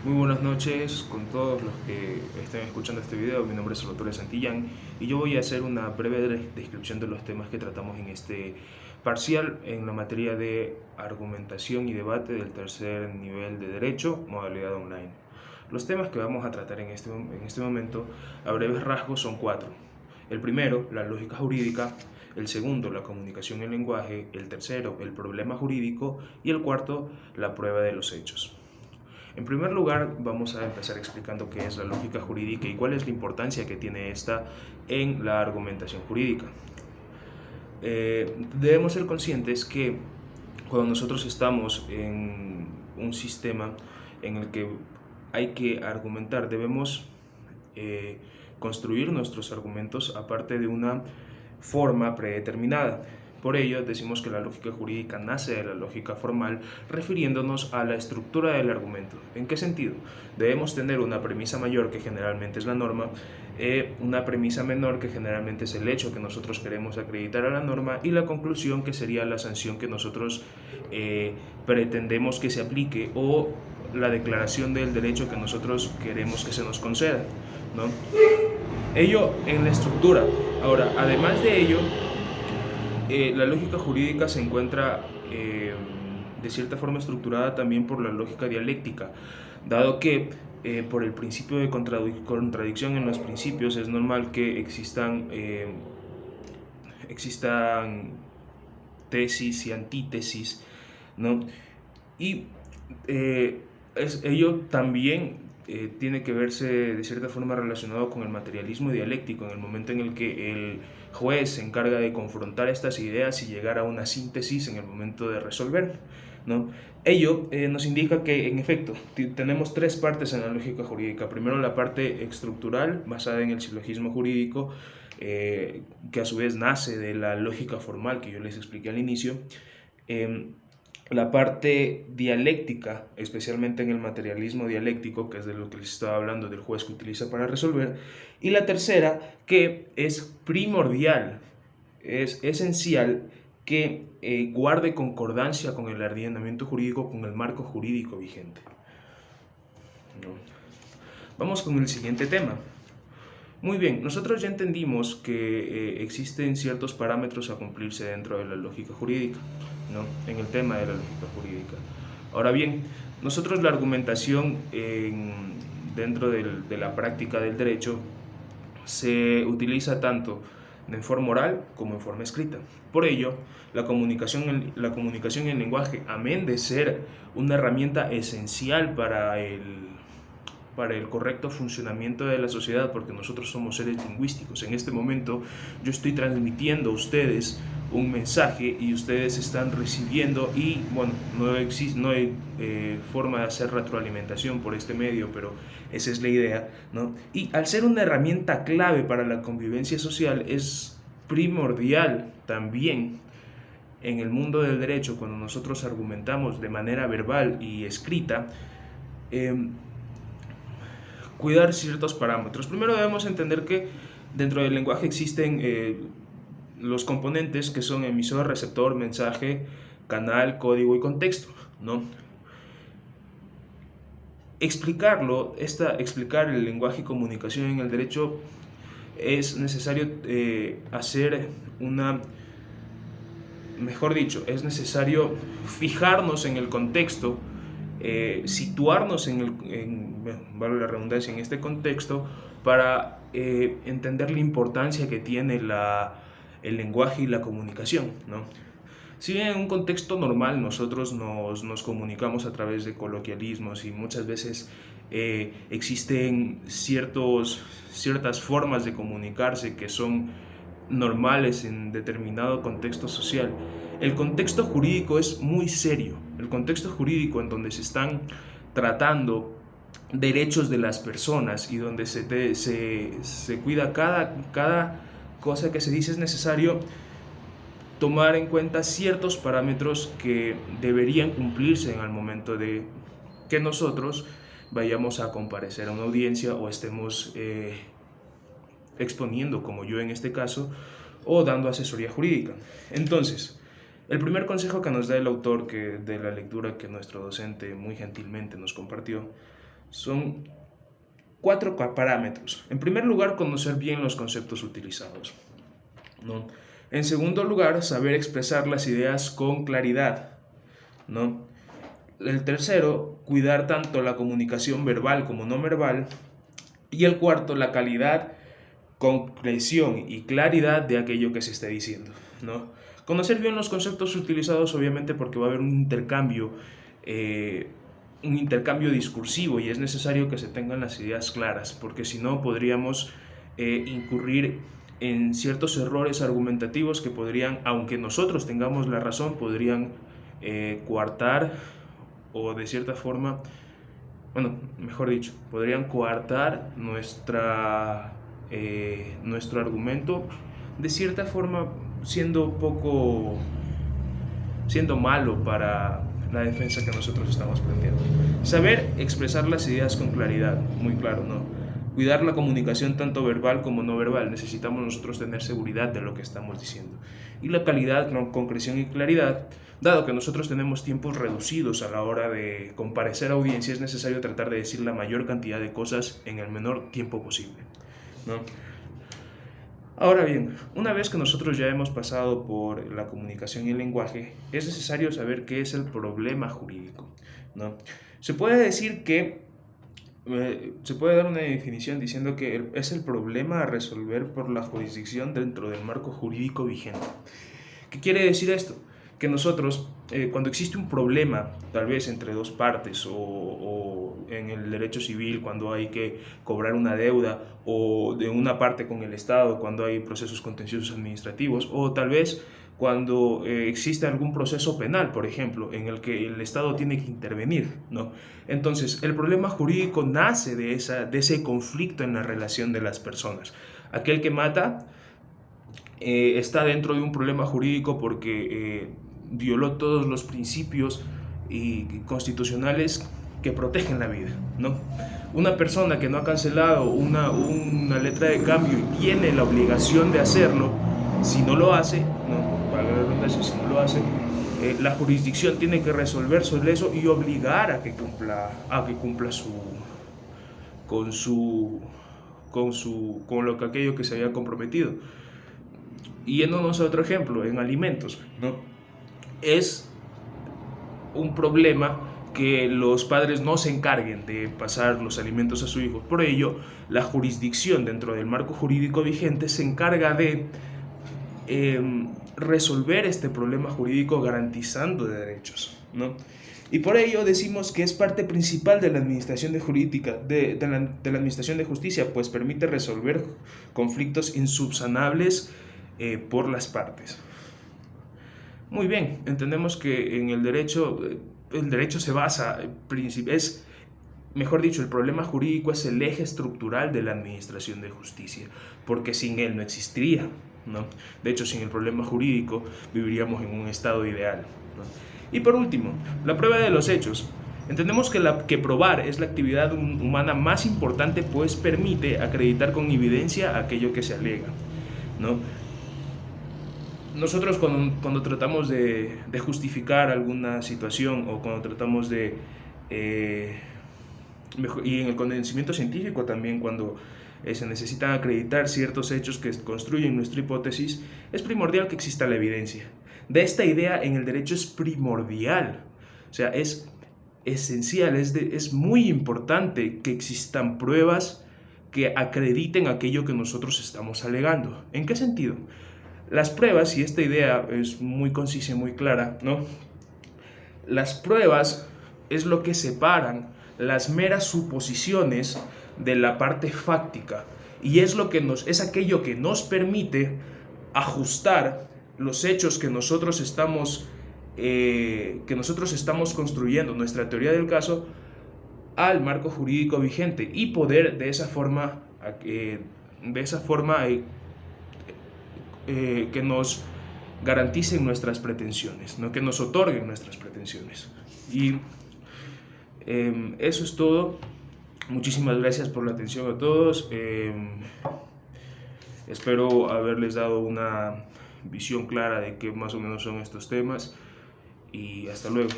Muy buenas noches con todos los que estén escuchando este video. Mi nombre es Salvatore Santillán y yo voy a hacer una breve descripción de los temas que tratamos en este parcial en la materia de argumentación y debate del tercer nivel de Derecho, modalidad online. Los temas que vamos a tratar en este momento, a breves rasgos, son cuatro. El primero, la lógica jurídica; el segundo, la comunicación en lenguaje; el tercero, el problema jurídico; y el cuarto, la prueba de los hechos. En primer lugar, vamos a empezar explicando qué es la lógica jurídica y cuál es la importancia que tiene esta en la argumentación jurídica. Debemos ser conscientes que cuando nosotros estamos en un sistema en el que hay que argumentar, debemos construir nuestros argumentos aparte de una forma predeterminada. Por ello, decimos que la lógica jurídica nace de la lógica formal, refiriéndonos a la estructura del argumento. ¿En qué sentido? Debemos tener una premisa mayor, que generalmente es la norma, una premisa menor, que generalmente es el hecho que nosotros queremos acreditar a la norma, y la conclusión, que sería la sanción que nosotros pretendemos que se aplique, o la declaración del derecho que nosotros queremos que se nos conceda, ¿no? Ello en la estructura. Ahora, además de ello, la lógica jurídica se encuentra de cierta forma estructurada también por la lógica dialéctica, dado que por el principio de contradicción en los principios es normal que existan tesis y antítesis, ¿no? Y ello también tiene que verse de cierta forma relacionado con el materialismo dialéctico, en el momento en el que el juez se encarga de confrontar estas ideas y llegar a una síntesis en el momento de resolver, ¿no? Ello nos indica que, en efecto, tenemos tres partes en la lógica jurídica. Primero, la parte estructural, basada en el silogismo jurídico, que a su vez nace de la lógica formal que yo les expliqué al inicio. La parte dialéctica, especialmente en el materialismo dialéctico, que es de lo que les estaba hablando, del juez que utiliza para resolver. Y la tercera, que es primordial, es esencial, que guarde concordancia con el ordenamiento jurídico, con el marco jurídico vigente, ¿no? Vamos con el siguiente tema. Muy bien, nosotros ya entendimos que existen ciertos parámetros a cumplirse dentro de la lógica jurídica, ¿no? En el tema de la lógica jurídica. Ahora bien, nosotros la argumentación dentro de la práctica del derecho se utiliza tanto en forma oral como en forma escrita. Por ello, la comunicación en lenguaje, amén de ser una herramienta esencial para el correcto funcionamiento de la sociedad, porque nosotros somos seres lingüísticos. En este momento yo estoy transmitiendo a ustedes un mensaje y ustedes están recibiendo, y bueno, no hay forma de hacer retroalimentación por este medio, pero esa es la idea, ¿no? Y al ser una herramienta clave para la convivencia social, es primordial también en el mundo del derecho, cuando nosotros argumentamos de manera verbal y escrita, cuidar ciertos parámetros. Primero debemos entender que dentro del lenguaje existen los componentes que son emisor, receptor, mensaje, canal, código y contexto, ¿no? Explicar el lenguaje y comunicación en el derecho, es necesario es necesario fijarnos en el contexto, situarnos vale la redundancia, en este contexto, para entender la importancia que tiene el lenguaje y la comunicación, ¿no? Si bien en un contexto normal nosotros nos comunicamos a través de coloquialismos, y muchas veces existen ciertas formas de comunicarse que son normales en determinado contexto social, el contexto jurídico es muy serio. El contexto jurídico en donde se están tratando derechos de las personas y donde se cuida cada cosa que se dice, es necesario tomar en cuenta ciertos parámetros que deberían cumplirse en el momento de que nosotros vayamos a comparecer a una audiencia o estemos exponiendo, como yo en este caso, o dando asesoría jurídica. Entonces, el primer consejo que nos da el autor de la lectura que nuestro docente muy gentilmente nos compartió, son 4 parámetros. En primer lugar, conocer bien los conceptos utilizados, ¿no? En segundo lugar, saber expresar las ideas con claridad, ¿no? El tercero, cuidar tanto la comunicación verbal como no verbal. Y el cuarto, la calidad, concreción y claridad de aquello que se está diciendo, ¿no? Conocer bien los conceptos utilizados, obviamente, porque va a haber un intercambio discursivo, y es necesario que se tengan las ideas claras, porque si no podríamos incurrir en ciertos errores argumentativos que podrían, aunque nosotros tengamos la razón, podrían coartar, o de cierta forma, bueno, mejor dicho, podrían coartar nuestro argumento, de cierta forma siendo malo para la defensa que nosotros estamos planteando. Saber expresar las ideas con claridad, muy claro, ¿no? Cuidar la comunicación tanto verbal como no verbal. Necesitamos nosotros tener seguridad de lo que estamos diciendo. Y la calidad, concreción y claridad. Dado que nosotros tenemos tiempos reducidos a la hora de comparecer a audiencia, es necesario tratar de decir la mayor cantidad de cosas en el menor tiempo posible, ¿no? Ahora bien, una vez que nosotros ya hemos pasado por la comunicación y el lenguaje, es necesario saber qué es el problema jurídico, ¿no? Se puede decir que, se puede dar una definición diciendo que es el problema a resolver por la jurisdicción dentro del marco jurídico vigente. ¿Qué quiere decir esto? Que nosotros, cuando existe un problema, tal vez entre dos partes, o en el derecho civil, cuando hay que cobrar una deuda, o de una parte con el Estado, cuando hay procesos contenciosos administrativos, o tal vez cuando existe algún proceso penal, por ejemplo, en el que el Estado tiene que intervenir, ¿no? Entonces, el problema jurídico nace de ese conflicto en la relación de las personas. Aquel que mata está dentro de un problema jurídico porque violó todos los principios constitucionales que protegen la vida, ¿no? Una persona que no ha cancelado una letra de cambio y tiene la obligación de hacerlo, si no lo hace, no, para la redundancia, si no lo hace, la jurisdicción tiene que resolver sobre eso y obligar a que cumpla con aquello que se había comprometido. Y yéndonos a otro ejemplo, en alimentos, ¿no? Es un problema que los padres no se encarguen de pasar los alimentos a su hijo. Por ello, la jurisdicción dentro del marco jurídico vigente se encarga de resolver este problema jurídico garantizando derechos, ¿no? Y por ello decimos que es parte principal de la administración de la administración de justicia, pues permite resolver conflictos insubsanables por las partes. Muy bien, entendemos que en el derecho se basa, mejor dicho, el problema jurídico es el eje estructural de la administración de justicia, porque sin él no existiría, ¿no? De hecho, sin el problema jurídico viviríamos en un estado ideal, ¿no? Y por último, la prueba de los hechos. Entendemos que probar es la actividad humana más importante, pues permite acreditar con evidencia aquello que se alega, ¿no? Nosotros cuando tratamos de justificar alguna situación, o cuando tratamos y en el conocimiento científico también, cuando se necesitan acreditar ciertos hechos que construyen nuestra hipótesis, es primordial que exista la evidencia. De esta idea en el derecho es primordial, o sea, es esencial, es muy importante que existan pruebas que acrediten aquello que nosotros estamos alegando. ¿En qué sentido? Las pruebas, y esta idea es muy concisa y muy clara, ¿no? Las pruebas es lo que separan las meras suposiciones de la parte fáctica, y es aquello que nos permite ajustar los hechos que nosotros estamos construyendo, nuestra teoría del caso, al marco jurídico vigente, y poder de esa forma que nos garanticen nuestras pretensiones, ¿no? Que nos otorguen nuestras pretensiones. Y eso es todo. Muchísimas gracias por la atención a todos. Espero haberles dado una visión clara de qué más o menos son estos temas, y hasta luego.